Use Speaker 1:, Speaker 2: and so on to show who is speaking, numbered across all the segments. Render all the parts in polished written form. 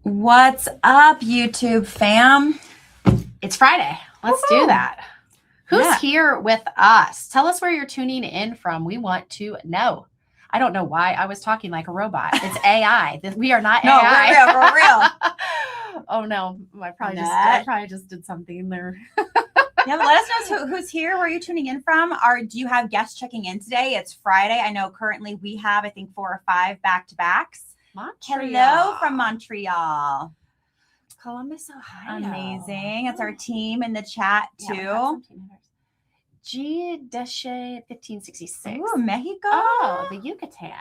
Speaker 1: What's up, YouTube fam?
Speaker 2: It's Friday. Let's do that. Who's here with us? Tell us where you're tuning in from. We want to know. I don't know why I was talking like a robot. It's AI. We are not AI.
Speaker 1: No, we're real.
Speaker 2: Oh no, I probably just did something there.
Speaker 1: Yeah, but let us know who's here. Where are you tuning in from? Do you have guests checking in today? It's Friday. I know currently we have, I think, 4 or 5 back-to-backs.
Speaker 2: Montreal.
Speaker 1: Hello from Montreal.
Speaker 2: Columbus, Ohio.
Speaker 1: Amazing. It's our team in the chat too.
Speaker 2: G. Deshe 1566.
Speaker 1: Ooh, Mexico.
Speaker 2: Oh, the Yucatan.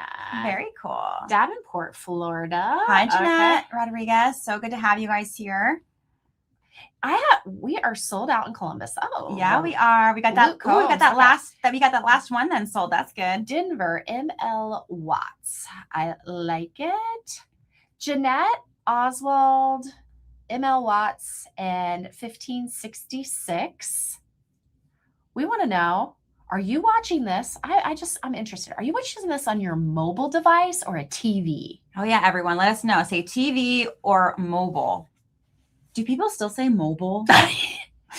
Speaker 1: Very cool.
Speaker 2: Davenport, Florida.
Speaker 1: Hi, Jeanette Rodriguez. So good to have you guys here.
Speaker 2: We are sold out in Columbus. Oh,
Speaker 1: yeah, we are. We got that.
Speaker 2: Cool.
Speaker 1: We got that last one then sold. That's good.
Speaker 2: Denver, ML Watts. I like it. Jeanette Oswald, ML Watts, and 1566. We want to know, are you watching this? I'm interested. Are you watching this on your mobile device or a TV?
Speaker 1: Oh yeah, everyone, let us know. Say TV or mobile. Do people still say mobile?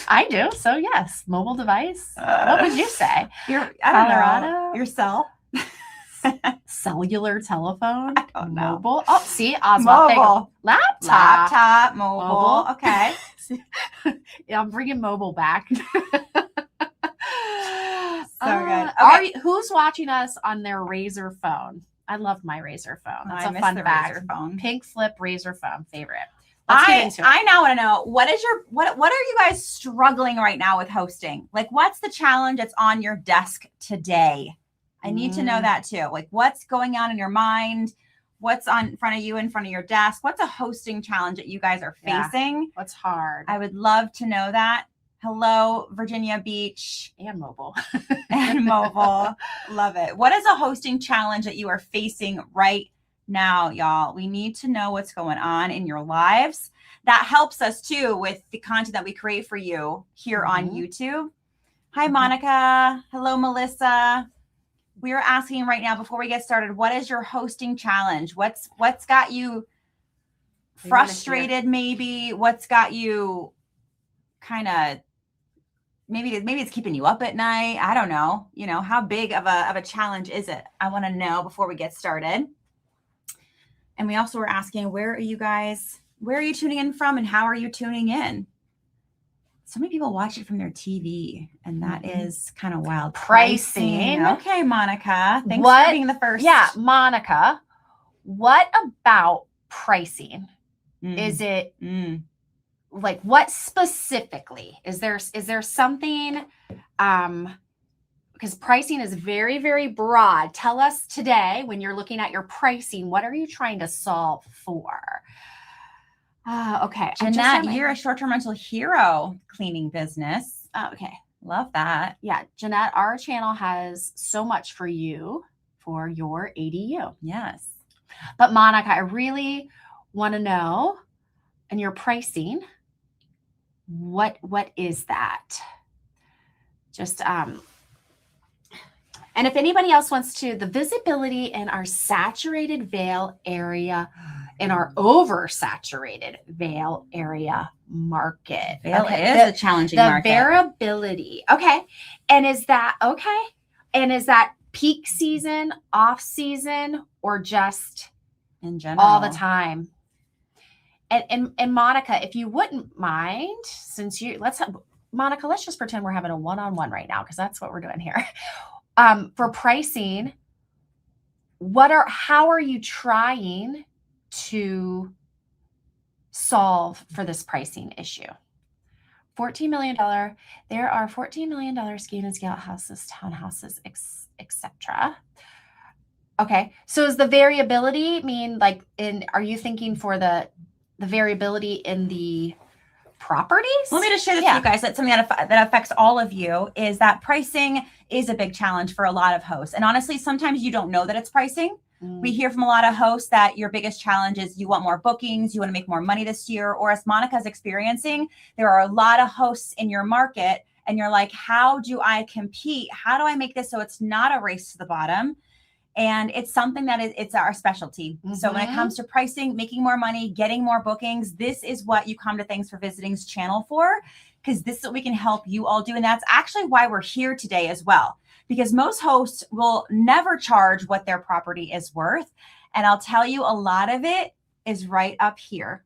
Speaker 2: I do. So yes, mobile device. What would you say?
Speaker 1: Colorado? Your cell?
Speaker 2: Cellular telephone?
Speaker 1: I don't know.
Speaker 2: Mobile? Oh, see, Oswald.
Speaker 1: Mobile.
Speaker 2: Laptop.
Speaker 1: Mobile. Okay.
Speaker 2: Yeah, I'm bringing mobile back.
Speaker 1: So good. Okay.
Speaker 2: Who's watching us on their Razor phone? I love my Razor phone. That's a fun fact.
Speaker 1: Razor phone.
Speaker 2: Pink flip Razor phone favorite. Let's get into it.
Speaker 1: I now want to know, what are you guys struggling right now with hosting? Like, what's the challenge that's on your desk today? I need to know that too. Like, what's going on in your mind? What's in front of you, in front of your desk? What's a hosting challenge that you guys are facing?
Speaker 2: Yeah. What's hard?
Speaker 1: I would love to know that. Hello, Virginia Beach.
Speaker 2: And mobile.
Speaker 1: And mobile. Love it. What is a hosting challenge that you are facing right now, y'all? We need to know what's going on in your lives. That helps us too with the content that we create for you here on YouTube. Hi, Monica. Hello, Melissa. We are asking right now, before we get started, what is your hosting challenge? What's got you frustrated? Maybe what's got you kind of, maybe it's keeping you up at night. I don't know. You know, how big of a challenge is it? I want to know before we get started. And we also were asking, where are you tuning in from and how are you tuning in? So many people watch it from their TV, and that is kind of wild.
Speaker 2: Pricing.
Speaker 1: Okay, Monica. Thanks for being the first.
Speaker 2: Yeah, Monica. What about pricing? Is it like, what specifically? Is there something? Because pricing is very, very broad. Tell us today, when you're looking at your pricing, what are you trying to solve for? Okay.
Speaker 1: Jeanette, you're a short-term rental hero cleaning business.
Speaker 2: Oh, okay.
Speaker 1: Love that.
Speaker 2: Yeah. Jeanette, our channel has so much for you for your ADU.
Speaker 1: Yes.
Speaker 2: But Monica, I really want to know, in your pricing, what is that? Just, and if anybody else wants to, the visibility in our saturated Vail area, in our oversaturated Vail area market.
Speaker 1: Vail is a challenging market.
Speaker 2: The variability. Okay. And is that peak season, off season, or just
Speaker 1: in general?
Speaker 2: All the time? And Monica, if you wouldn't mind, Monica, let's just pretend we're having a one-on-one right now, because that's what we're doing here. For pricing, how are you trying to solve for this pricing issue? $14 million. There are $14 million scheme and scale houses, townhouses, etc. Okay. So does the variability mean, like, are you thinking for the variability in the properties?
Speaker 1: Let me just share this with you guys. That's something that affects all of you, is that pricing is a big challenge for a lot of hosts. And honestly, sometimes you don't know that it's pricing. We hear from a lot of hosts that your biggest challenge is you want more bookings, you want to make more money this year, or as Monica's experiencing, there are a lot of hosts in your market and you're like, how do I compete? How do I make this so it's not a race to the bottom? And it's something that it's our specialty. So when it comes to pricing, making more money, getting more bookings, this is what you come to Thanks for Visiting's channel for, because this is what we can help you all do. And that's actually why we're here today as well, because most hosts will never charge what their property is worth. And I'll tell you, a lot of it is right up here.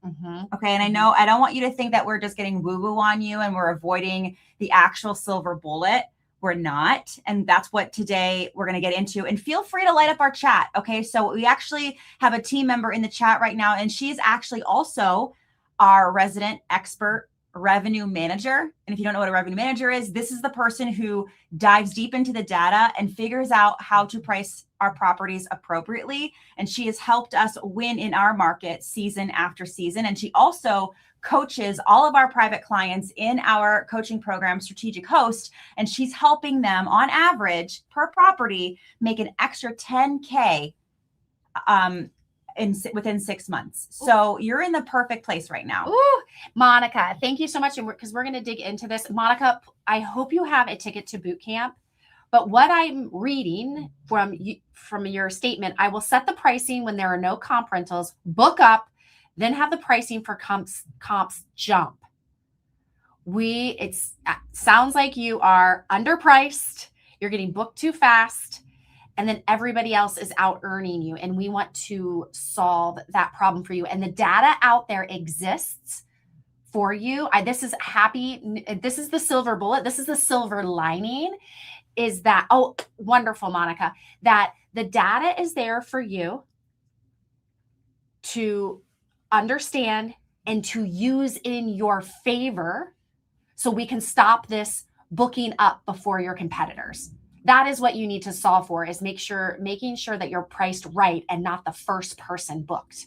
Speaker 1: Okay. And I know I don't want you to think that we're just getting woo-woo on you and we're avoiding the actual silver bullet. We're not. And that's what today we're going to get into. And feel free to light up our chat. Okay. So we actually have a team member in the chat right now, and she's actually also our resident expert revenue manager. And if you don't know what a revenue manager is, this is the person who dives deep into the data and figures out how to price our properties appropriately. And she has helped us win in our market season after season. And she also coaches all of our private clients in our coaching program, Strategic Host. And she's helping them on average per property make an extra 10K within 6 months. So you're in the perfect place right now.
Speaker 2: Ooh, Monica, thank you so much. And because we're going to dig into this, Monica, I hope you have a ticket to boot camp. But what I'm reading from your statement, I will set the pricing when there are no comp rentals, book up, then have the pricing for comps jump. It sounds like you are underpriced. You're getting booked too fast. And then everybody else is out earning you. And we want to solve that problem for you. And the data out there exists for you. This is the silver bullet. This is the silver lining, is that, oh, wonderful, Monica, that the data is there for you to understand and to use in your favor so we can stop this booking up before your competitors. That is what you need to solve for, is making sure that you're priced right and not the first person booked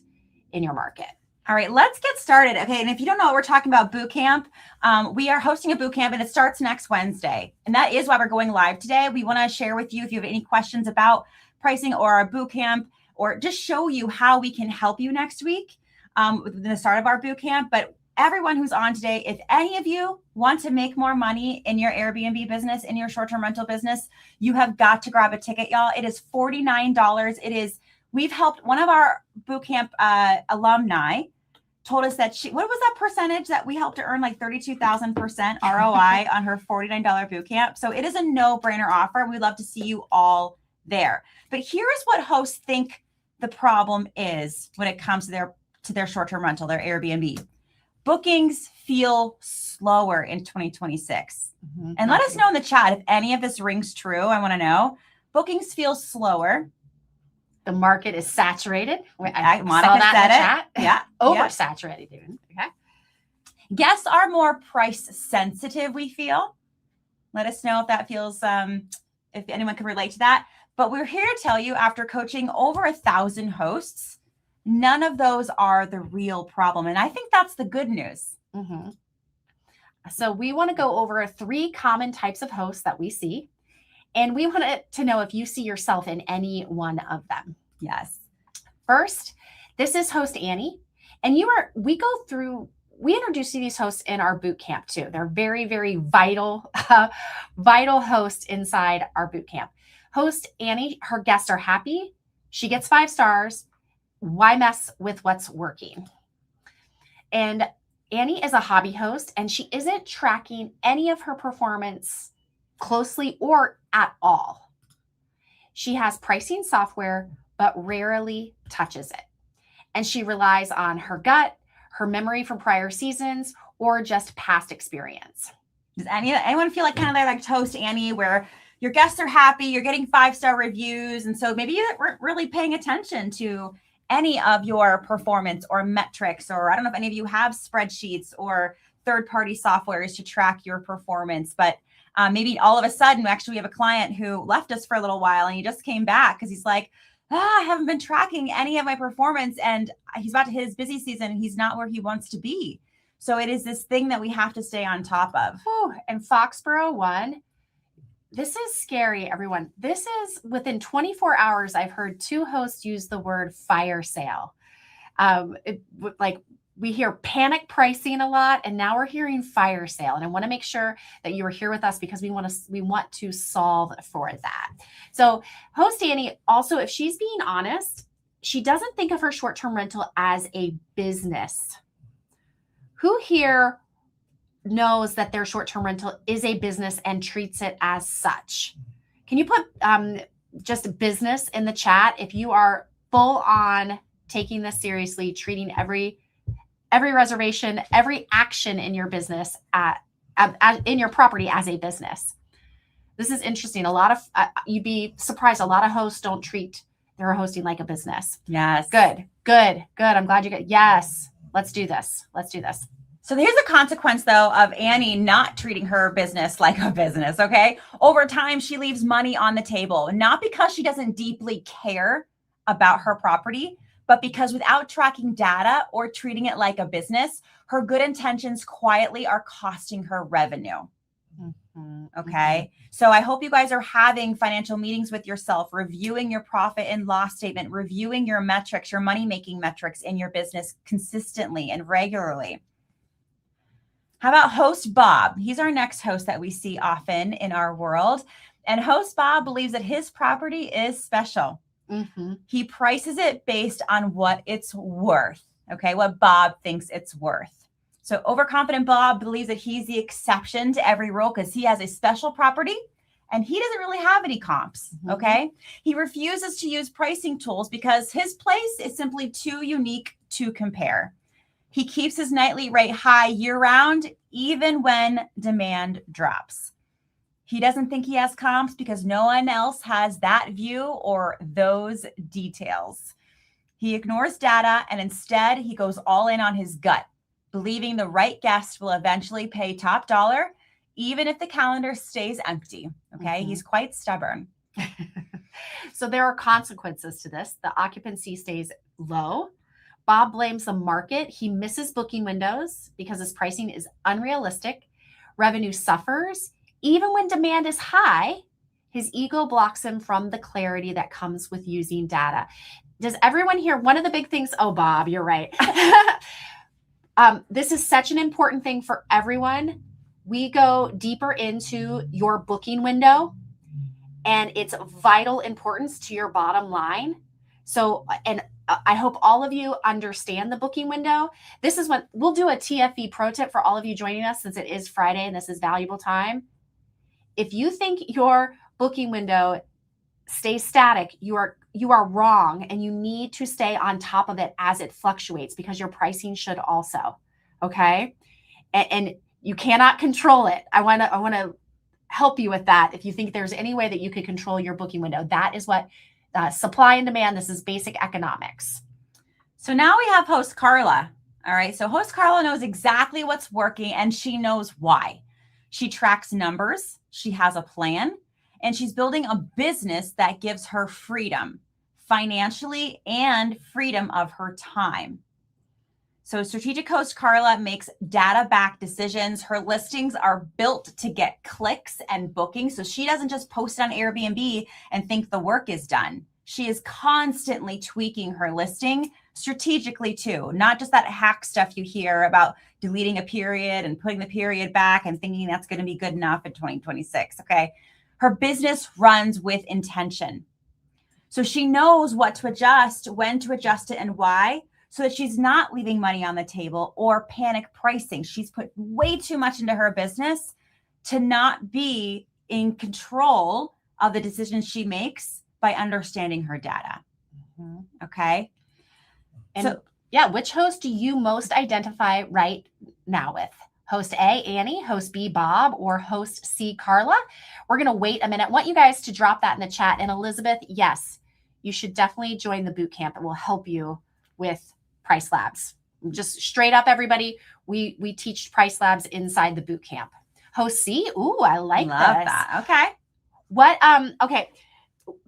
Speaker 2: in your market.
Speaker 1: All right, let's get started. Okay, and if you don't know what we're talking about, boot camp, we are hosting a boot camp and it starts next Wednesday. And that is why we're going live today. We want to share with you if you have any questions about pricing or our boot camp, or just show you how we can help you next week with the start of our boot camp. But everyone who's on today, if any of you want to make more money in your Airbnb business, in your short-term rental business, you have got to grab a ticket, y'all. It is $49. We've helped one of our bootcamp alumni told us that what was that percentage that we helped to earn, like 32,000% ROI on her $49 bootcamp. So it is a no-brainer offer. We'd love to see you all there. But here's what hosts think the problem is when it comes to their short-term rental, their Airbnb. Bookings feel slower in 2026. And let us know in the chat if any of this rings true. I want to know. Bookings feel slower.
Speaker 2: The market is saturated.
Speaker 1: Monica
Speaker 2: saw that
Speaker 1: said
Speaker 2: in the chat.
Speaker 1: Yeah.
Speaker 2: Oversaturated, even. Okay.
Speaker 1: Guests are more price sensitive, we feel. Let us know if that feels, if anyone can relate to that. But we're here to tell you, after coaching over 1,000 hosts, none of those are the real problem. And I think that's the good news.
Speaker 2: So we want to go over 3 common types of hosts that we see. And we want to know if you see yourself in any one of them.
Speaker 1: Yes.
Speaker 2: First, this is host Annie. And we introduce you these hosts in our boot camp too. They're very, very vital hosts inside our boot camp. Host Annie, her guests are happy. She gets 5 stars. Why mess with what's working? And Annie is a hobby host, and she isn't tracking any of her performance closely or at all. She has pricing software, but rarely touches it. And she relies on her gut, her memory from prior seasons, or just past experience.
Speaker 1: Does anyone feel like kind of like host Annie, where your guests are happy, you're getting 5-star reviews, and so maybe you weren't really paying attention to any of your performance or metrics, or I don't know if any of you have spreadsheets or third-party softwares to track your performance, but maybe all of a sudden, actually, we have a client who left us for a little while and he just came back because he's like, I haven't been tracking any of my performance, and he's about to hit his busy season and he's not where he wants to be. So it is this thing that we have to stay on top of.
Speaker 2: Ooh, and Foxborough 1, this is scary, everyone. This is within 24 hours, I've heard 2 hosts use the word fire sale. Like we hear panic pricing a lot, and now we're hearing fire sale. And I want to make sure that you are here with us because we want to solve for that. So host Annie, also, if she's being honest, she doesn't think of her short-term rental as a business. Who here knows that their short-term rental is a business and treats it as such? Can you put just business in the chat if you are full on taking this seriously, treating every reservation, every action in your business in your property as a business? This is interesting. A lot of you'd be surprised. A lot of hosts don't treat their hosting like a business.
Speaker 1: Yes.
Speaker 2: Good. I'm glad you got. Yes. Let's do this.
Speaker 1: So here's the consequence, though, of Annie not treating her business like a business, okay? Over time, she leaves money on the table, not because she doesn't deeply care about her property, but because without tracking data or treating it like a business, her good intentions quietly are costing her revenue. Okay. So I hope you guys are having financial meetings with yourself, reviewing your profit and loss statement, reviewing your metrics, your money-making metrics in your business consistently and regularly. How about host Bob? He's our next host that we see often in our world. And host Bob believes that his property is special. He prices it based on what it's worth. Okay, what Bob thinks it's worth. So overconfident Bob believes that he's the exception to every rule because he has a special property and he doesn't really have any comps. Okay, he refuses to use pricing tools because his place is simply too unique to compare. He keeps his nightly rate high year round, even when demand drops. He doesn't think he has comps because no one else has that view or those details. He ignores data and instead he goes all in on his gut, believing the right guest will eventually pay top dollar, even if the calendar stays empty. Okay, he's quite stubborn.
Speaker 2: So there are consequences to this. The occupancy stays low. Bob blames the market. He misses booking windows because his pricing is unrealistic. Revenue suffers. Even when demand is high, his ego blocks him from the clarity that comes with using data. Does everyone hear one of the big things? Oh, Bob, you're right. This is such an important thing for everyone. We go deeper into your booking window and its vital importance to your bottom line. So, and I hope all of you understand the booking window. This is what we'll do a TFV pro tip for all of you joining us since it is Friday and this is valuable time. If you think your booking window stays static, you are wrong, and you need to stay on top of it as it fluctuates because your pricing should also. Okay, and you cannot control it. I want to help you with that. If you think there's any way that you could control your booking window, that is what supply and demand. This is basic economics.
Speaker 1: So now we have host Carla. All right. So host Carla knows exactly what's working and she knows why. She tracks numbers. She has a plan and she's building a business that gives her freedom financially and freedom of her time. So strategic host Carla makes data-backed decisions. Her listings are built to get clicks and bookings. So she doesn't just post it on Airbnb and think the work is done. She is constantly tweaking her listing strategically too, not just that hack stuff you hear about deleting a period and putting the period back and thinking that's going to be good enough in 2026. Okay. Her business runs with intention. So she knows what to adjust, when to adjust it, and why, so that she's not leaving money on the table or panic pricing. She's put way too much into her business to not be in control of the decisions she makes by understanding her data. Okay.
Speaker 2: And so, yeah, which host do you most identify right now with? Host A, Annie, host B, Bob, or host C, Carla? We're going to wait a minute. I want you guys to drop that in the chat. And Elizabeth, yes, you should definitely join the boot camp. It will help you with Price Labs. Just straight up, everybody, we teach Price Labs inside the boot camp. Host C, ooh, I like
Speaker 1: Love
Speaker 2: this.
Speaker 1: that. Okay.
Speaker 2: What, okay.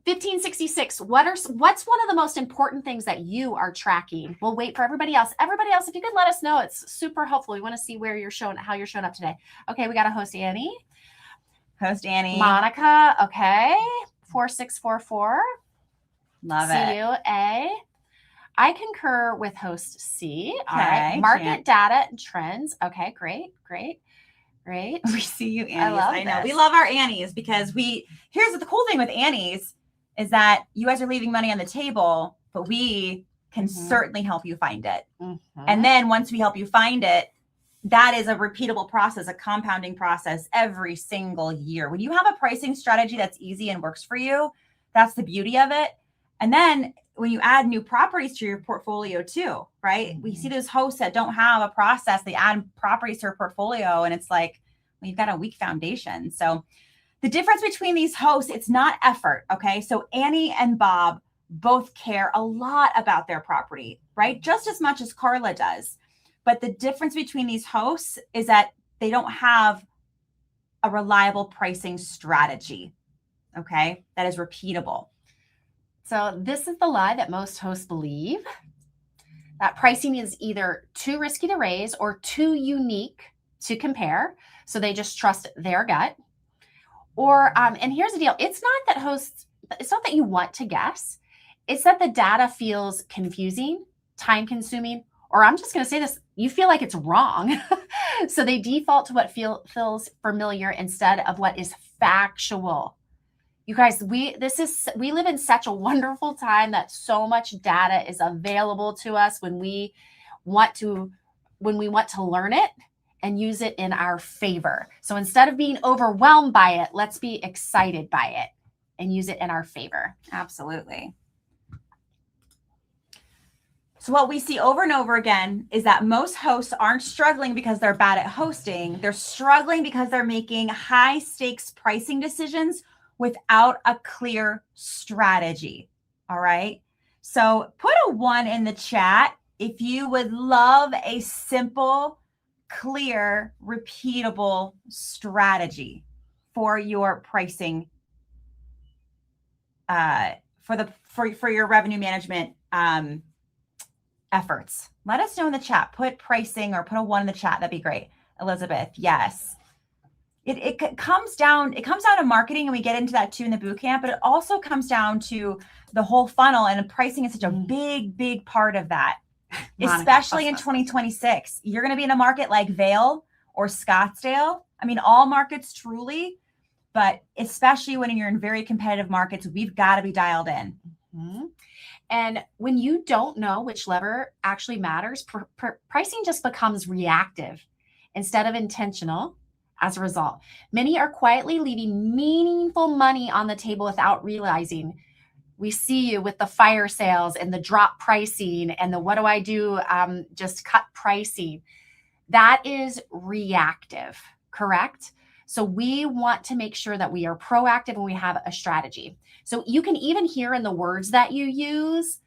Speaker 2: 1566, what's one of the most important things that you are tracking? We'll wait for everybody else. Everybody else, if you could let us know, it's super helpful. We want to see where you're showing, how you're showing up today. Okay, we got a host Annie.
Speaker 1: Host Annie.
Speaker 2: Monica, okay. 4644.
Speaker 1: Love it.
Speaker 2: CUA. I concur with host C. All right.
Speaker 1: Okay,
Speaker 2: Market
Speaker 1: Jan.
Speaker 2: data and trends. Okay, great.
Speaker 1: We see you, Annies.
Speaker 2: I love
Speaker 1: I know.
Speaker 2: this.
Speaker 1: We love our Annies because here's the cool thing with Annies is that you guys are leaving money on the table, but we can certainly help you find it. And then once we help you find it, that is a repeatable process, a compounding process every single year. When you have a pricing strategy that's easy and works for you, that's the beauty of it. And then when you add new properties to your portfolio too, right? We see those hosts that don't have a process, they add properties to their portfolio and it's like, well, you've got a weak foundation. So the difference between these hosts, it's not effort, okay? So Annie and Bob both care a lot about their property, right? Just as much as Carla does. But the difference between these hosts is that they don't have a reliable pricing strategy, okay? That is repeatable.
Speaker 2: So this is the lie that most hosts believe, that pricing is either too risky to raise or too unique to compare. So they just trust their gut. Or, and here's the deal. It's not that you want to guess. It's that the data feels confusing, time consuming, or I'm just going to say this, you feel like it's wrong. So they default to what feels familiar instead of what is factual. You guys, we live in such a wonderful time that so much data is available to us when we want to learn it and use it in our favor. So instead of being overwhelmed by it, let's be excited by it and use it in our favor.
Speaker 1: Absolutely. So what we see over and over again is that most hosts aren't struggling because they're bad at hosting. They're struggling because they're making high stakes pricing decisions without a clear strategy. All right. So put a 1 in the chat if you would love a simple, clear, repeatable strategy for your pricing, for your revenue management efforts. Let us know in the chat. Put pricing or put a 1 in the chat. That'd be great. Elizabeth, yes. It comes down to marketing, and we get into that too in the boot camp, but it also comes down to the whole funnel, and pricing is such a big part of that. Monica, especially in 2026. You're going to be in a market like Vail or Scottsdale. I mean, all markets truly, but especially when you're in very competitive markets, we've got to be dialed in.
Speaker 2: And when you don't know which lever actually matters, pricing just becomes reactive instead of intentional. As a result, many are quietly leaving meaningful money on the table without realizing. We see you with the fire sales and the drop pricing and the what do I do? Just cut pricing. That is reactive, correct? So we want to make sure that we are proactive and we have a strategy. So you can even hear in the words that you use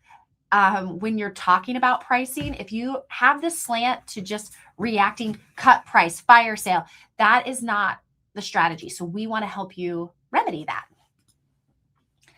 Speaker 2: when you're talking about pricing, if you have this slant to just reacting, cut price, fire sale, that is not the strategy. So we want to help you remedy that.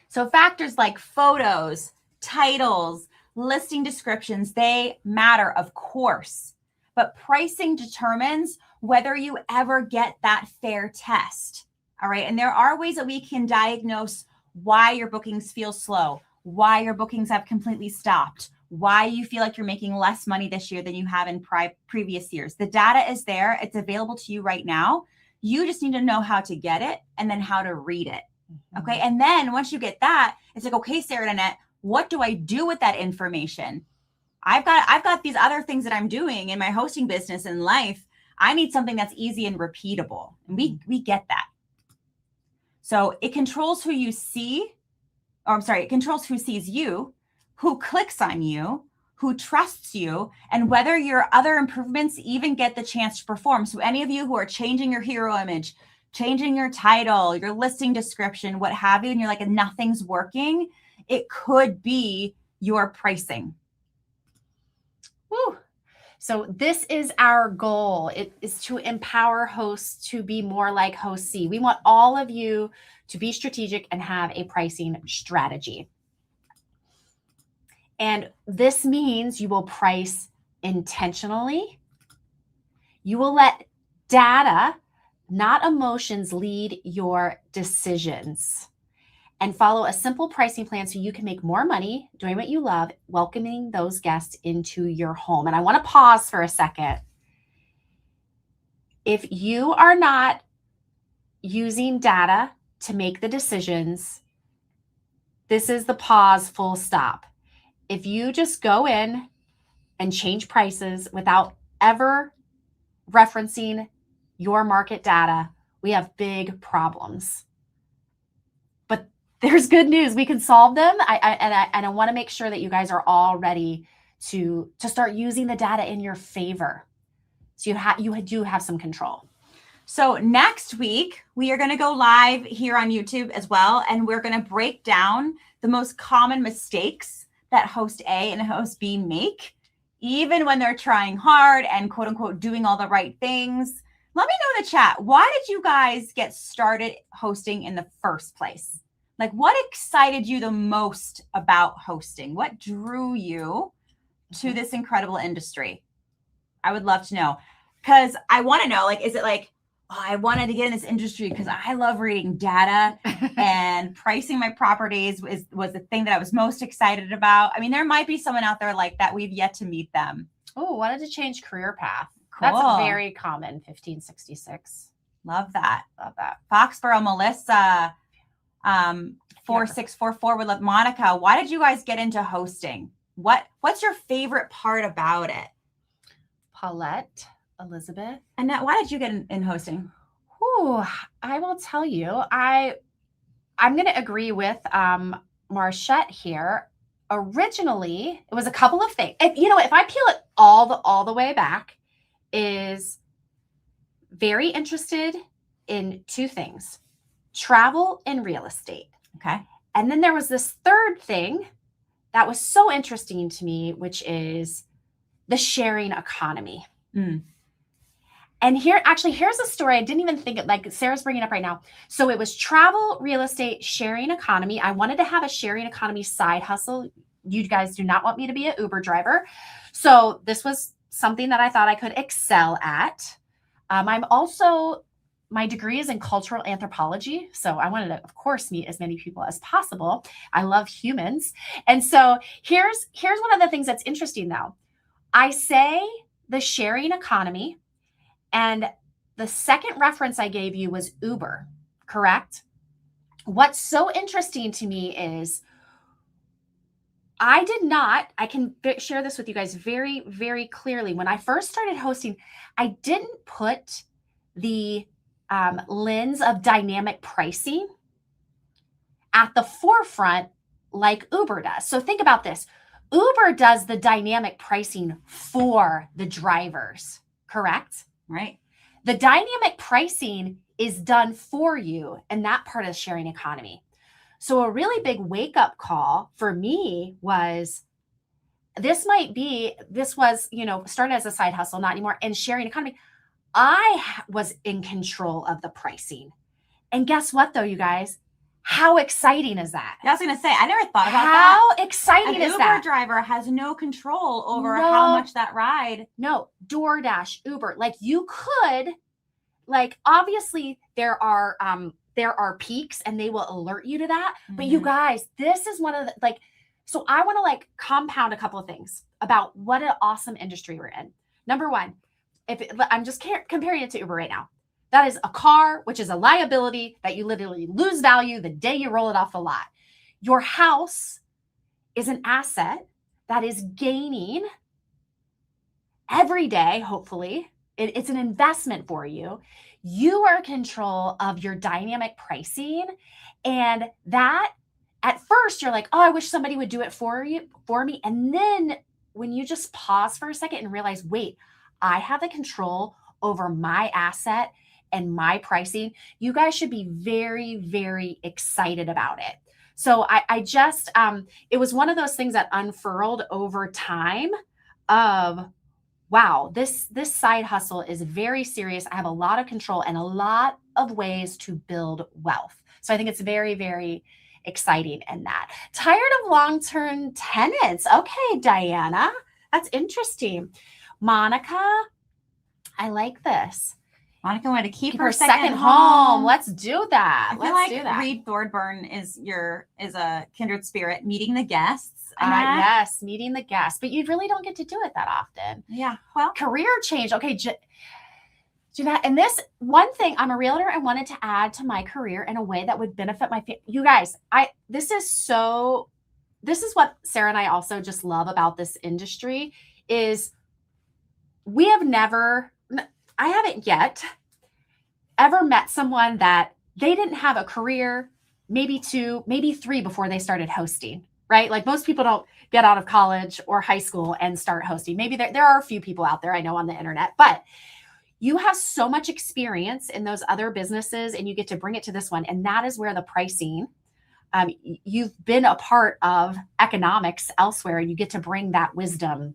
Speaker 1: So factors like photos, titles, listing descriptions, they matter, of course, but pricing determines whether you ever get that fair test. All right. And there are ways that we can diagnose why your bookings feel slow, why your bookings have completely stopped, why you feel like you're making less money this year than you have in previous years. The data is there. It's available to you right now. You just need to know how to get it and then how to read it. Okay. And then once you get that, it's like, okay, Sarah and Annette, what do I do with that information? I've got these other things that I'm doing in my hosting business and life. I need something that's easy and repeatable. And we get that. So it controls who you see, it controls who sees you, who clicks on you, who trusts you, and whether your other improvements even get the chance to perform. So any of you who are changing your hero image, changing your title, your listing description, what have you, and you're like, nothing's working, it could be your pricing.
Speaker 2: Woo. So this is our goal. It is to empower hosts to be more like host C. We want all of you to be strategic and have a pricing strategy. And this means you will price intentionally. You will let data, not emotions, lead your decisions. and follow a simple pricing plan so you can make more money doing what you love, welcoming those guests into your home. And I want to pause for a second. If you are not using data to make the decisions, this is the pause, full stop. If you just go in and change prices without ever referencing your market data, we have big problems. But there's good news. We can solve them. I want to make sure that you guys are all ready to start using the data in your favor. So you do have some control.
Speaker 1: So next week, we are going to go live here on YouTube as well. And we're going to break down the most common mistakes that host A and host B make, even when they're trying hard and quote unquote doing all the right things. Let me know in the chat, why did you guys get started hosting in the first place? Like, what excited you the most about hosting? What drew you to this incredible industry? I would love to know, because I want to know, like, is it like, oh, I wanted to get in this industry because I love reading data and pricing my properties was the thing that I was most excited about. I mean, there might be someone out there like that. We've yet to meet them.
Speaker 2: Oh, wanted to change career path.
Speaker 1: Cool.
Speaker 2: That's a very common 1566.
Speaker 1: Love that.
Speaker 2: Love that.
Speaker 1: Foxborough, Melissa, 4644 would love. Monica, why did you guys get into hosting? What's your favorite part about it?
Speaker 2: Paulette, Elizabeth.
Speaker 1: Annette, why did you get in hosting?
Speaker 2: Ooh, I will tell you, I'm going to agree with Marchette here. Originally, it was a couple of things. If I peel it all the way back, is very interested in two things: travel and real estate.
Speaker 1: Okay.
Speaker 2: And then there was this third thing that was so interesting to me, which is the sharing economy.
Speaker 1: Mm.
Speaker 2: And here's a story. I didn't even think it, like Sarah's bringing up right now. So it was travel, real estate, sharing economy. I wanted to have a sharing economy side hustle. You guys do not want me to be an Uber driver. So this was something that I thought I could excel at. My degree is in cultural anthropology. So I wanted to, of course, meet as many people as possible. I love humans. And so here's one of the things that's interesting though. I say the sharing economy, and the second reference I gave you was Uber, correct? What's so interesting to me is I can share this with you guys very, very clearly. When I first started hosting, I didn't put the lens of dynamic pricing at the forefront like Uber does. So think about this. Uber does the dynamic pricing for the drivers, correct?
Speaker 1: Right.
Speaker 2: The dynamic pricing is done for you in that part of the sharing economy. So a really big wake-up call for me was, started as a side hustle, not anymore, and sharing economy. I was in control of the pricing. And guess what though, you guys? How exciting is that?
Speaker 1: I was going to say, I never thought about that.
Speaker 2: How exciting is that?
Speaker 1: An Uber driver has no control over how much that ride.
Speaker 2: No, DoorDash, Uber, like you could, like obviously there are peaks and they will alert you to that. Mm-hmm. But you guys, this is one of the, so I want to compound a couple of things about what an awesome industry we're in. Number one, I'm just comparing it to Uber right now. That is a car, which is a liability that you literally lose value the day you roll it off the lot. Your house is an asset that is gaining every day, hopefully. It's an investment for you. You are in control of your dynamic pricing. And that, at first, you're like, oh, I wish somebody would do it for me. And then when you just pause for a second and realize, wait, I have the control over my asset and my pricing, you guys should be very, very excited about it. So I just, it was one of those things that unfurled over time of, wow, this side hustle is very serious. I have a lot of control and a lot of ways to build wealth. So I think it's very, very exciting in that. Tired of long-term tenants. Okay, Diana, that's interesting. Monica, I like this.
Speaker 1: Monica wanted to keep
Speaker 2: Keep
Speaker 1: her
Speaker 2: her
Speaker 1: second
Speaker 2: second
Speaker 1: home.
Speaker 2: home. Let's do that.
Speaker 1: I feel like Reed Thornburn is a kindred spirit, meeting the guests.
Speaker 2: Yes, meeting the guests, but you really don't get to do it that often.
Speaker 1: Yeah. Well,
Speaker 2: career change. Okay, Jeanette, and this one thing, I'm a realtor. I wanted to add to my career in a way that would benefit my family. You guys, this is what Sarah and I also just love about this industry is I haven't yet ever met someone that they didn't have a career, maybe 2, maybe 3 before they started hosting, right? Like most people don't get out of college or high school and start hosting. Maybe there are a few people out there I know on the internet, but you have so much experience in those other businesses and you get to bring it to this one. And that is where the pricing, you've been a part of economics elsewhere. You get to bring that wisdom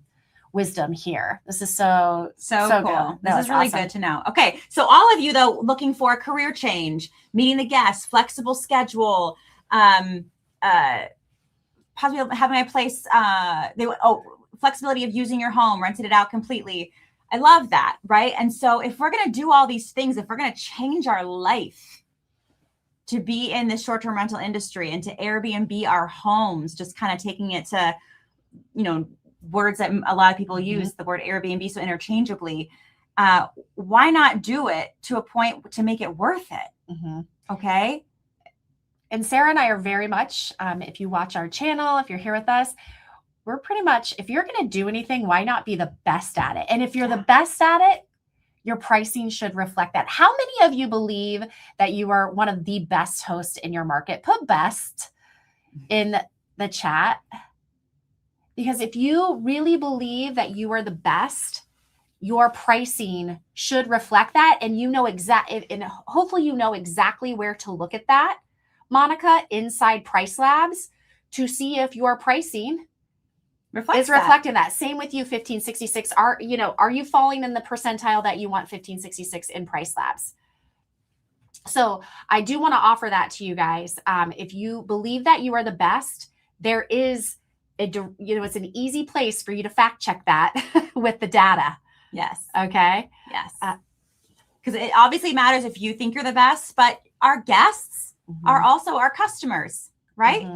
Speaker 2: here. This is so
Speaker 1: cool.
Speaker 2: Good.
Speaker 1: This is really awesome. Good to know. Okay. So all of you though, looking for a career change, meeting the guests, flexible schedule, possibly having a place, flexibility of using your home, rented it out completely. I love that. Right. And so if we're going to do all these things, if we're going to change our life to be in the short-term rental industry and to Airbnb our homes, just kind of taking it to, words that a lot of people use the word Airbnb so interchangeably. Why not do it to a point to make it worth it? Okay.
Speaker 2: And Sarah and I are very much, if you watch our channel, if you're here with us, we're pretty much, if you're going to do anything, why not be the best at it? And if you're the best at it, your pricing should reflect that. How many of you believe that you are one of the best hosts in your market? Put best in the chat. Because if you really believe that you are the best, your pricing should reflect that. And and hopefully you know exactly where to look at that, Monica, inside Price Labs to see if your pricing is reflecting that. Same with you, 1566. Are you falling in the percentile that you want 1566 in Price Labs? So I do want to offer that to you guys. If you believe that you are the best, there is it's an easy place for you to fact check that with the data.
Speaker 1: Yes.
Speaker 2: Okay.
Speaker 1: Yes. Because it obviously matters if you think you're the best, but our guests are also our customers, right?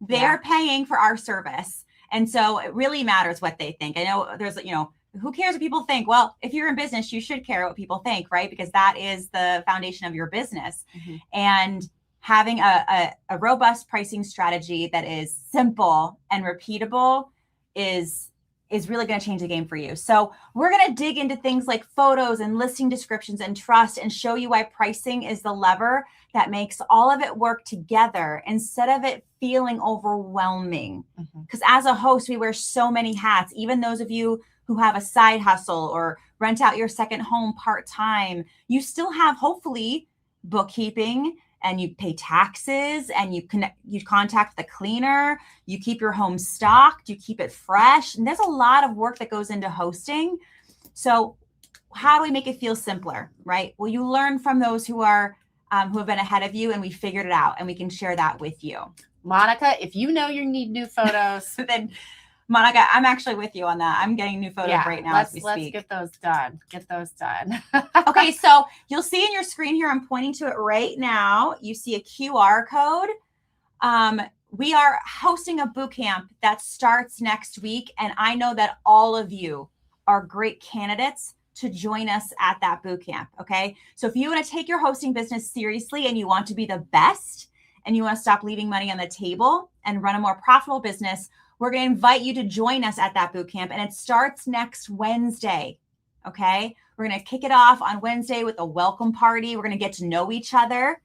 Speaker 1: They're paying for our service. And so it really matters what they think. I know there's, who cares what people think? Well, if you're in business, you should care what people think, right? Because that is the foundation of your business. And having a robust pricing strategy that is simple and repeatable is really going to change the game for you. So we're going to dig into things like photos and listing descriptions and trust and show you why pricing is the lever that makes all of it work together instead of it feeling overwhelming. Because as a host, we wear so many hats, even those of you who have a side hustle or rent out your second home part-time, you still have hopefully bookkeeping, and you pay taxes, and you contact the cleaner, you keep your home stocked, you keep it fresh. And there's a lot of work that goes into hosting. So how do we make it feel simpler, right? Well, you learn from those who have been ahead of you, and we figured it out, and we can share that with you.
Speaker 2: Monica, if you need new photos,
Speaker 1: then Monica, I'm actually with you on that. I'm getting new photos right now as we speak.
Speaker 2: Let's get those done.
Speaker 1: Okay, so you'll see in your screen here, I'm pointing to it right now. You see a QR code. We are hosting a boot camp that starts next week, and I know that all of you are great candidates to join us at that boot camp, okay? So if you want to take your hosting business seriously and you want to be the best and you want to stop leaving money on the table and run a more profitable business, we're going to invite you to join us at that boot camp, and it starts next Wednesday, okay? We're going to kick it off on Wednesday with a welcome party. We're going to get to know each other.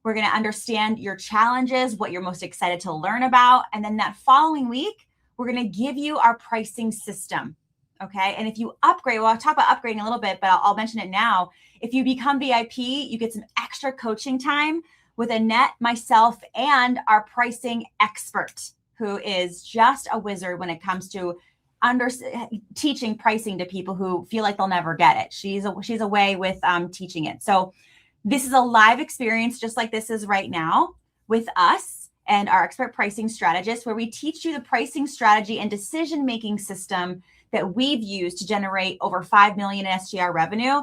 Speaker 1: We're going to understand your challenges, what you're most excited to learn about, and then that following week, we're going to give you our pricing system, okay? And if you upgrade, well, I'll talk about upgrading a little bit, but I'll mention it now. If you become VIP, you get some extra coaching time with Annette, myself, and our pricing expert, who is just a wizard when it comes to teaching pricing to people who feel like they'll never get it. She's a way with teaching it. So this is a live experience, just like this is right now, with us and our expert pricing strategist, where we teach you the pricing strategy and decision-making system that we've used to generate over $5 million in STR revenue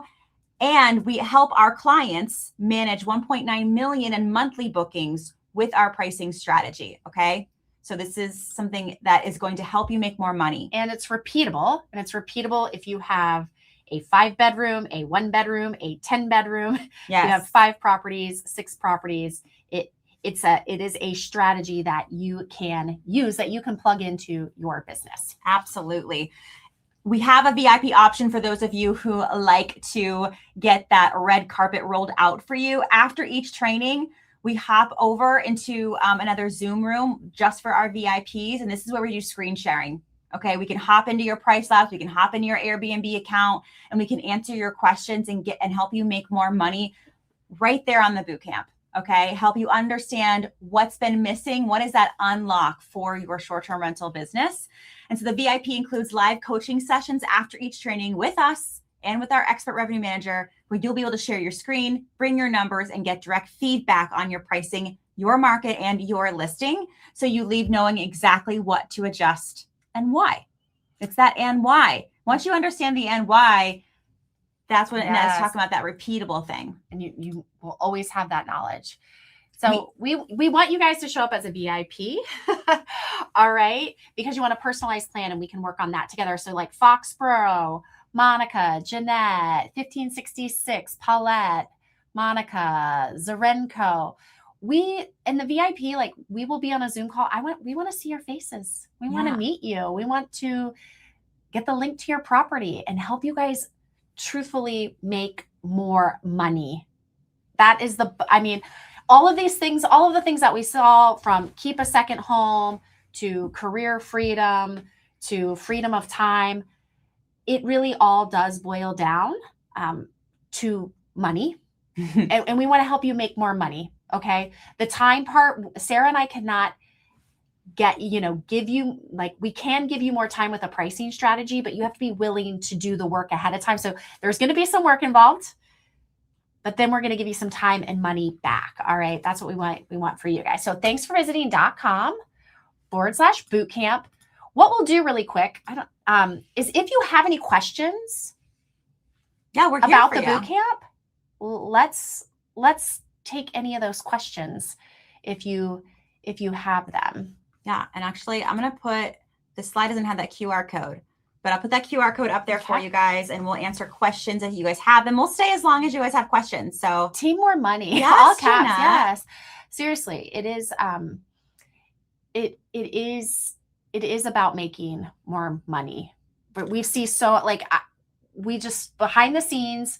Speaker 1: And we help our clients manage 1.9 million in monthly bookings with our pricing strategy. Okay. So this is something that is going to help you make more money.
Speaker 2: And it's repeatable. And it's repeatable if you have a 5-bedroom, a 1-bedroom, a 10-bedroom.
Speaker 1: Yes.
Speaker 2: You have 5 properties, 6 properties. It is a strategy that you can use, that you can plug into your business.
Speaker 1: Absolutely. We have a VIP option for those of you who like to get that red carpet rolled out for you. After each training, we hop over into another Zoom room just for our VIPs. And this is where we do screen sharing. Okay, we can hop into your Price Labs, we can hop into your Airbnb account, and we can answer your questions and help you make more money right there on the bootcamp. Okay, help you understand what's been missing. What is that unlock for your short-term rental business? And so the VIP includes live coaching sessions after each training with us and with our expert revenue manager, where you'll be able to share your screen, bring your numbers, and get direct feedback on your pricing, your market, and your listing. So you leave knowing exactly what to adjust and why. It's that and why. Once you understand the and why, that's when Inez talking about that repeatable thing.
Speaker 2: And you will always have that knowledge. So we want you guys to show up as a VIP, all right? Because you want a personalized plan, and we can work on that together. So like Foxborough, Monica, Jeanette, 1566, Paulette, Monica, Zarenko. We in the VIP, like, we will be on a Zoom call. We want to see your faces. We want to meet you. We want to get the link to your property and help you guys truthfully make more money. That is all of these things, all of the things that we saw, from keep a second home to career freedom to freedom of time, it really all does boil down to money. and we want to help you make more money. Okay. The time part, Sarah and I cannot give you, like, we can give you more time with a pricing strategy, but you have to be willing to do the work ahead of time. So there's going to be some work involved, but then we're going to give you some time and money back. All right. That's what we want for you guys. So thanks for visiting .com/bootcamp. What we'll do really quick, is if you have any questions
Speaker 1: we're here
Speaker 2: about
Speaker 1: for
Speaker 2: the
Speaker 1: you.
Speaker 2: bootcamp, let's take any of those questions if you have them.
Speaker 1: Yeah. And actually, I'm going to put, the slide doesn't have that QR code, but I'll put that QR code up there for you guys, and we'll answer questions if you guys have them. We'll stay as long as you guys have questions. So
Speaker 2: team more money.
Speaker 1: Yes,
Speaker 2: all caps.
Speaker 1: Gina.
Speaker 2: Yes. Seriously. It is about making more money. But we see we just behind the scenes,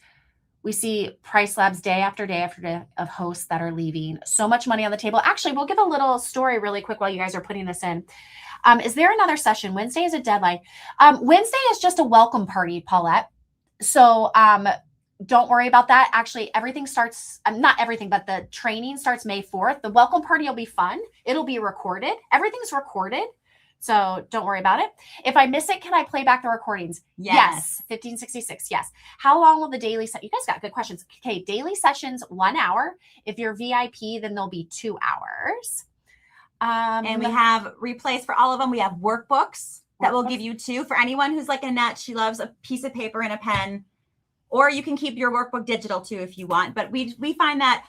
Speaker 2: we see Price Labs day after day after day of hosts that are leaving so much money on the table. Actually, we'll give a little story really quick while you guys are putting this in. Is there another session? Wednesday is a deadline. Wednesday is just a welcome party, Paulette. So don't worry about that. Actually, everything starts, not everything, but the training starts May 4th. The welcome party will be fun. It'll be recorded. Everything's recorded. So don't worry about it. If I miss it, can I play back the recordings? Yes. 1566. Yes. How long will the daily you guys got good questions. Okay. Daily sessions, 1 hour. If you're VIP, then there'll be 2 hours.
Speaker 1: And we have replays for all of them. We have workbooks that we'll give you too. For anyone who's like Annette, she loves a piece of paper and a pen, or you can keep your workbook digital too if you want. But we find that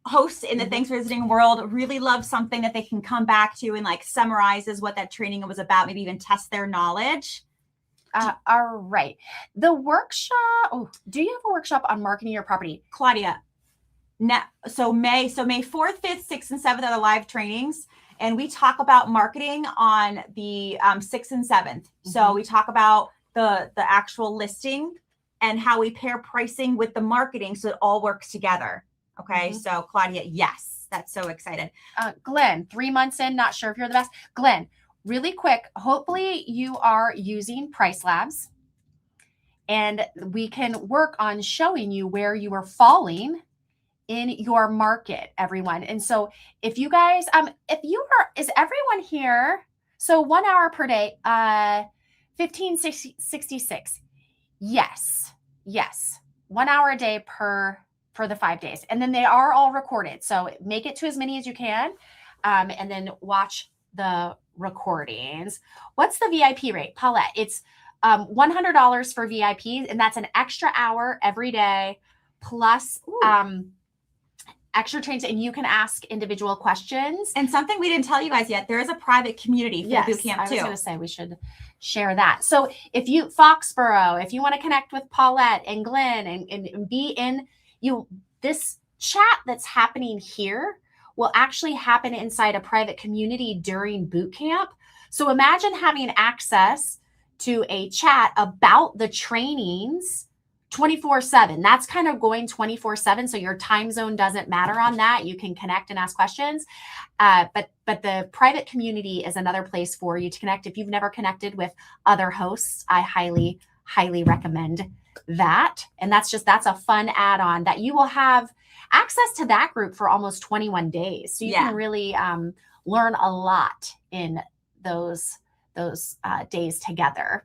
Speaker 1: hosts in the Thanks for Visiting world really love something that they can come back to and like summarizes what that training was about, maybe even test their knowledge.
Speaker 2: All right. The workshop. Do you have a workshop on marketing your property?
Speaker 1: Claudia, so May 4th, 5th, 6th, and 7th are the live trainings. And we talk about marketing on the 6th and 7th. So we talk about the actual listing and how we pair pricing with the marketing so it all works together. Okay. So Claudia, yes, that's so excited.
Speaker 2: Glenn, 3 months in, not sure if you're the best. Glenn, really quick. Hopefully you are using Price Labs, and we can work on showing you where you are falling in your market, everyone. And so if you guys, is everyone here? So 1 hour per day, 1566. Yes. 1 hour a day for the 5 days. And then they are all recorded. So make it to as many as you can. And then watch the recordings. What's the VIP rate, Paulette? It's $100 for VIPs, and that's an extra hour every day plus extra trainings, and you can ask individual questions.
Speaker 1: And something we didn't tell you guys yet, there is a private community for the bootcamp too.
Speaker 2: I was going to say we should share that. So if you, Foxborough, if you want to connect with Paulette and Glenn and be in this chat that's happening here will actually happen inside a private community during bootcamp. So imagine having access to a chat about the trainings 24/7. That's kind of going 24/7. So your time zone doesn't matter on that. You can connect and ask questions. But the private community is another place for you to connect. If you've never connected with other hosts, I highly, highly recommend that. And that's a fun add-on that you will have access to that group for almost 21 days. So you can really learn a lot in those days together.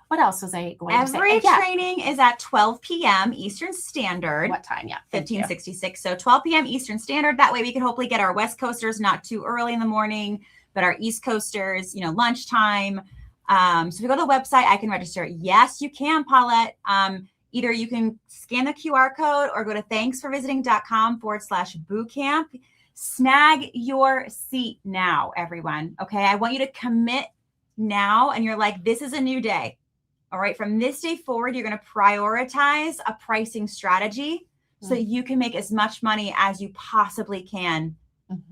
Speaker 2: What else was I going to say?
Speaker 1: Every training is at 12 p.m. Eastern Standard.
Speaker 2: What time? Yeah.
Speaker 1: 1566. So 12 p.m. Eastern Standard. That way we can hopefully get our West Coasters not too early in the morning, but our East Coasters, lunchtime. So if you go to the website, I can register. Yes, you can, Paulette. Either you can scan the QR code or go to thanksforvisiting.com/bootcamp. Snag your seat now, everyone. Okay. I want you to commit now. And you're like, this is a new day. All right. From this day forward, you're going to prioritize a pricing strategy so that you can make as much money as you possibly can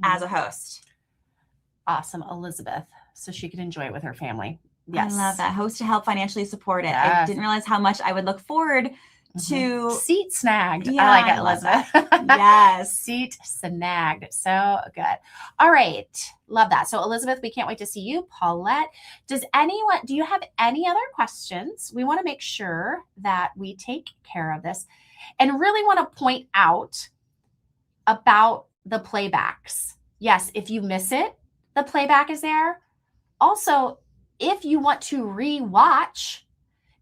Speaker 1: as a host.
Speaker 2: Awesome. Elizabeth. So she can enjoy it with her family. Yes.
Speaker 1: I love that. Host to help financially support it. Yes. I didn't realize how much I would look forward to.
Speaker 2: Seat snagged. Yeah, I like it, Elizabeth.
Speaker 1: Yes.
Speaker 2: Seat snagged. So good. All right. Love that. So Elizabeth, we can't wait to see you. Paulette, do you have any other questions? We want to make sure that we take care of this and really want to point out about the playbacks. Yes. If you miss it, the playback is there. Also, if you want to re-watch,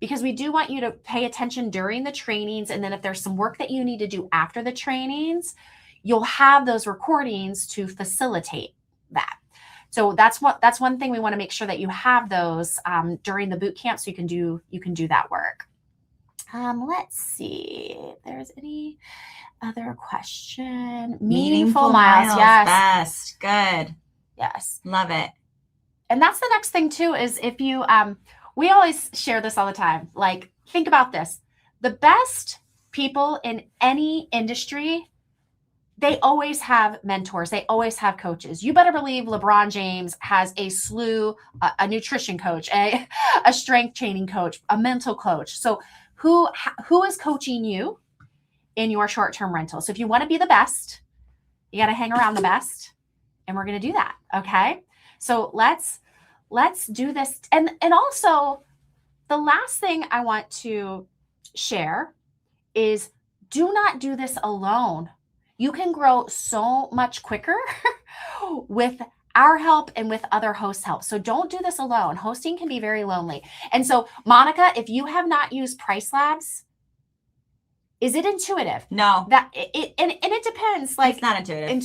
Speaker 2: because we do want you to pay attention during the trainings, and then if there's some work that you need to do after the trainings, you'll have those recordings to facilitate that. So that's one thing we want to make sure that you have those during the boot camp, so you can do that work. Let's see if there's any other question. Meaningful miles. Yes.
Speaker 1: Best. Good.
Speaker 2: Yes.
Speaker 1: Love it.
Speaker 2: And that's the next thing too, is if you, we always share this all the time. Like, think about this. The best people in any industry, they always have mentors. They always have coaches. You better believe LeBron James has a slew, a nutrition coach, a strength training coach, a mental coach. So who is coaching you in your short-term rental? So if you want to be the best, you got to hang around the best, and we're going to do that. Okay. So let's do this. And also, the last thing I want to share is, do not do this alone. You can grow so much quicker with our help and with other hosts' help. So don't do this alone. Hosting can be very lonely. And so, Monica, if you have not used Price Labs, is it intuitive?
Speaker 1: No.
Speaker 2: It depends. Like,
Speaker 1: it's not intuitive.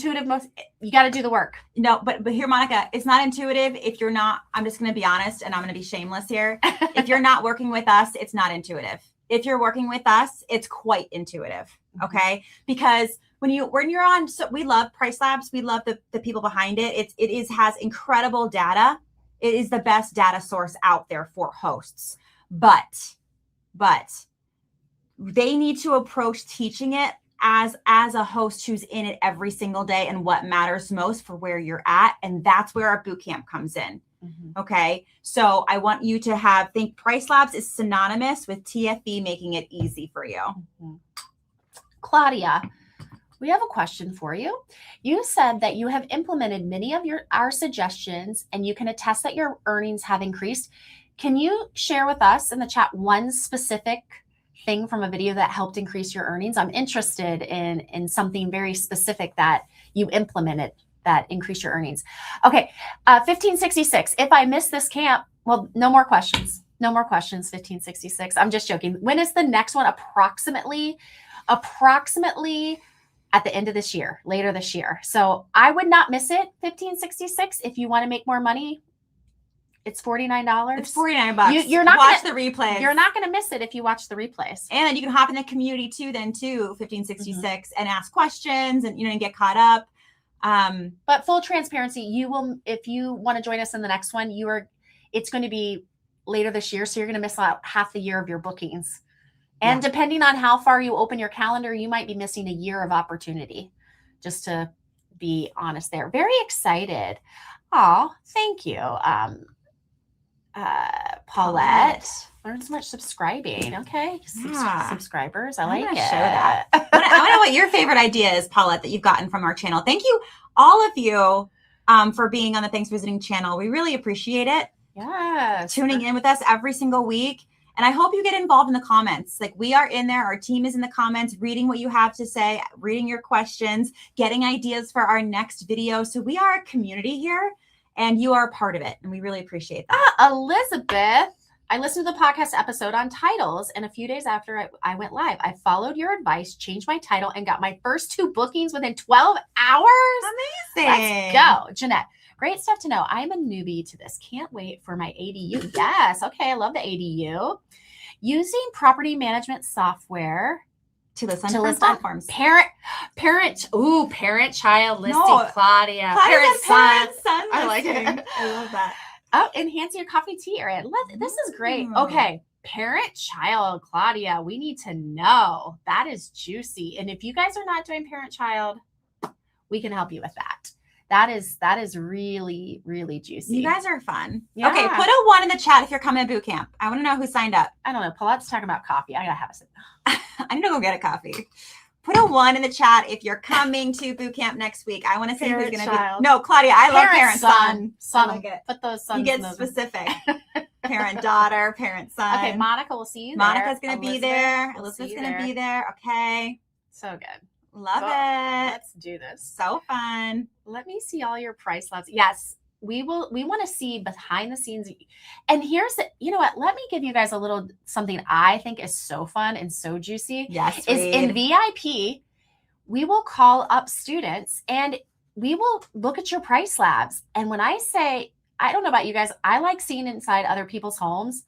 Speaker 2: You got to do the work.
Speaker 1: No, but here, Monica, it's not intuitive if you're not. I'm just going to be honest, and I'm going to be shameless here. If you're not working with us, it's not intuitive. If you're working with us, it's quite intuitive. Okay, because when you're on, so we love Price Labs. We love the people behind it. It has incredible data. It is the best data source out there for hosts. But they need to approach teaching it as a host who's in it every single day and what matters most for where you're at. And that's where our bootcamp comes in. Okay. So I want you to think Price Labs is synonymous with TFB, making it easy for you.
Speaker 2: Claudia, we have a question for you. You said that you have implemented many of our suggestions, and you can attest that your earnings have increased. Can you share with us in the chat one specific thing from a video that helped increase your earnings? I'm interested in something very specific that you implemented that increased your earnings. Okay, 1566. If I miss this camp, well, no more questions. No more questions, 1566. I'm just joking. When is the next one? Approximately at the end of this year, later this year. So I would not miss it, 1566. If you want to make more money, It's $49.
Speaker 1: It's $49.
Speaker 2: You're not
Speaker 1: watch the replays.
Speaker 2: You're not going to miss it if you watch the replays.
Speaker 1: And then you can hop in the community too, 1566, and ask questions and, and get caught up.
Speaker 2: But full transparency, you will, if you want to join us in the next one, it's going to be later this year. So you're going to miss out half the year of your bookings. And depending on how far you open your calendar, you might be missing a year of opportunity, just to be honest there. Very excited. Oh, thank you. Paulette. Learn so much subscribing. Okay. Subscribers. I like it.
Speaker 1: Show that. I want to know what your favorite idea is, Paulette, that you've gotten from our channel. Thank you, all of you, for being on the Thanks Visiting channel. We really appreciate it.
Speaker 2: Yes.
Speaker 1: Tuning in with us every single week. And I hope you get involved in the comments. Like, we are in there. Our team is in the comments, reading what you have to say, reading your questions, getting ideas for our next video. So we are a community here, and you are a part of it. And we really appreciate that.
Speaker 2: Elizabeth, I listened to the podcast episode on titles, and a few days after I went live, I followed your advice, changed my title, and got my first 2 bookings within 12 hours.
Speaker 1: Amazing.
Speaker 2: Let's go. Jeanette, great stuff to know. I'm a newbie to this. Can't wait for my ADU. Yes. Okay. I love the ADU. Using property management software
Speaker 1: to list on platforms.
Speaker 2: Parent-child listing, Claudia.
Speaker 1: Parent-son.
Speaker 2: I like it.
Speaker 1: I love that.
Speaker 2: Oh, enhancing your coffee tea area. This is great. Okay. Parent-child, Claudia, we need to know. That is juicy. And if you guys are not doing parent-child, we can help you with that. That is really, really juicy.
Speaker 1: You guys are fun.
Speaker 2: Yeah.
Speaker 1: Okay, put a 1 in the chat if you're coming to boot camp. I want to know who signed up.
Speaker 2: I don't know. Paulette's talking about coffee. I gotta have a sip.
Speaker 1: I need to go get a coffee. Put a 1 in the chat if you're coming to boot camp next week. I want to see who's going to be. No, Claudia, I love parent-son.
Speaker 2: Son.
Speaker 1: I like it.
Speaker 2: Put those sons.
Speaker 1: You get specific. Parent-daughter, parent-son.
Speaker 2: Okay, Monica, we'll see you
Speaker 1: Monica's going to be there. Elizabeth's going to be there. Okay.
Speaker 2: So good.
Speaker 1: Love it.
Speaker 2: Let's do this.
Speaker 1: So fun.
Speaker 2: Let me see all your price labs. Yes, we want to see behind the scenes. And here's you know what? Let me give you guys a little something I think is so fun and so juicy.
Speaker 1: Yes,
Speaker 2: is in VIP. We will call up students and we will look at your price labs. And when I say, I don't know about you guys, I like seeing inside other people's homes.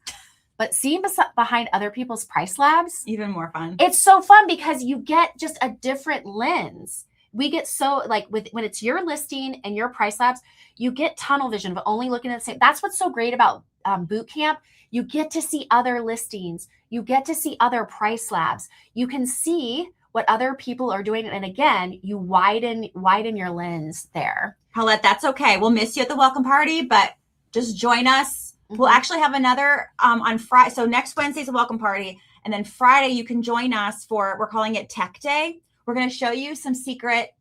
Speaker 2: But seeing behind other people's price labs,
Speaker 1: even more fun.
Speaker 2: It's so fun because you get just a different lens. We get so when it's your listing and your price labs, you get tunnel vision of only looking at the same. That's what's so great about boot camp. You get to see other listings. You get to see other price labs. You can see what other people are doing. And again, you widen your lens there.
Speaker 1: Paulette, that's okay. We'll miss you at the welcome party, but just join us. We'll actually have another on Friday. So next Wednesday's a welcome party. And then Friday, you can join us we're calling it Tech Day. We're going to show you some secret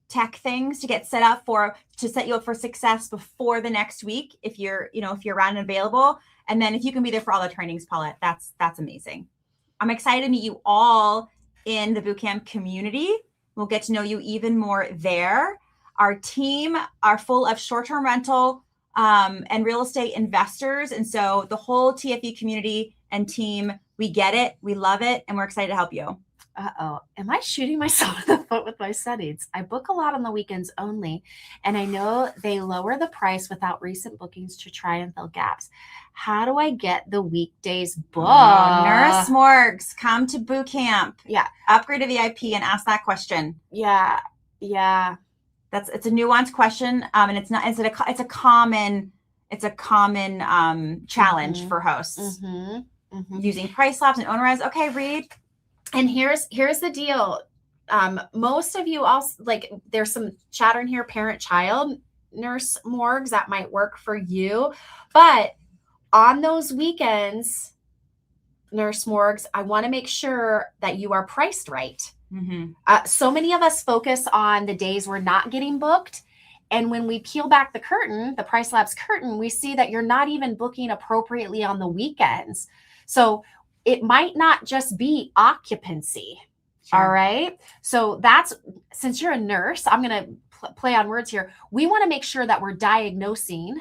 Speaker 1: tech things to get set up to set you up for success before the next week. If you're around and available. And then if you can be there for all the trainings, Paulette, that's amazing. I'm excited to meet you all in the bootcamp community. We'll get to know you even more there. Our team are full of short-term rental and real estate investors. And so the whole TFE community and team, we get it, we love it, and we're excited to help you.
Speaker 2: Uh-oh. Am I shooting myself in the foot with my settings? I book a lot on the weekends only, and I know they lower the price without recent bookings to try and fill gaps. How do I get the weekdays booked?
Speaker 1: Nurse Morgs, come to boot camp.
Speaker 2: Yeah.
Speaker 1: Upgrade to VIP and ask that question.
Speaker 2: Yeah.
Speaker 1: It's a nuanced question, and it's a common challenge for hosts using price labs and owner. Okay, Reed.
Speaker 2: And here's the deal. Most of you also there's some chatter in here, parent-child nurse morgues that might work for you, but on those weekends, nurse morgues, I want to make sure that you are priced right. So many of us focus on the days we're not getting booked. And when we peel back the curtain, the Price Labs curtain, we see that you're not even booking appropriately on the weekends. So it might not just be occupancy. Sure. All right. So since you're a nurse, I'm going to play on words here. We want to make sure that we're diagnosing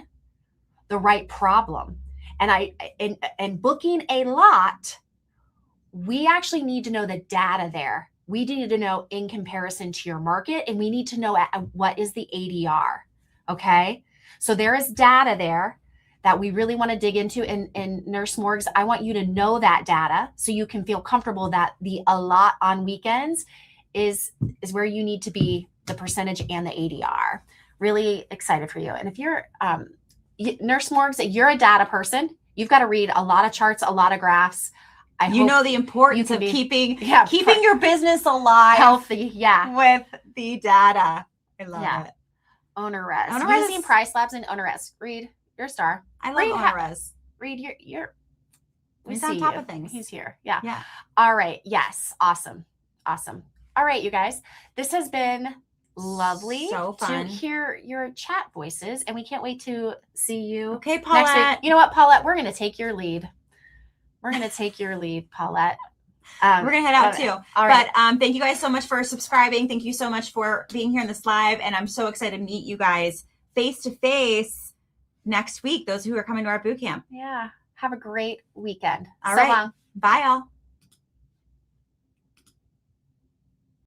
Speaker 2: the right problem. And booking a lot, we actually need to know the data there. We need to know in comparison to your market, and we need to know what is the ADR. Okay. So there is data there that we really want to dig into in Nurse Morgs. I want you to know that data so you can feel comfortable that the allot on weekends is where you need to be, the percentage and the ADR. Really excited for you. And if you're Nurse Morgs, you're a data person, you've got to read a lot of charts, a lot of graphs.
Speaker 1: You know the importance of keeping your business alive,
Speaker 2: healthy,
Speaker 1: with the data. I love it.
Speaker 2: OwnerRez. Using Price Labs and OwnerRez. Reed, you're a star.
Speaker 1: I love OwnerRez.
Speaker 2: Reed, you're
Speaker 1: he's on top of things.
Speaker 2: He's here. Yeah. All right. Yes. Awesome. All right, you guys. This has been lovely.
Speaker 1: So fun
Speaker 2: to hear your chat voices, and we can't wait to see you.
Speaker 1: Okay, Paulette.
Speaker 2: Next week. You know what, Paulette? We're going to take your lead. Paulette.
Speaker 1: We're going to head out too.
Speaker 2: All right.
Speaker 1: But thank you guys so much for subscribing. Thank you so much for being here in this live. And I'm so excited to meet you guys face to face next week, those who are coming to our boot camp.
Speaker 2: Yeah. Have a great weekend.
Speaker 1: All right.
Speaker 2: Long.
Speaker 1: Bye, y'all.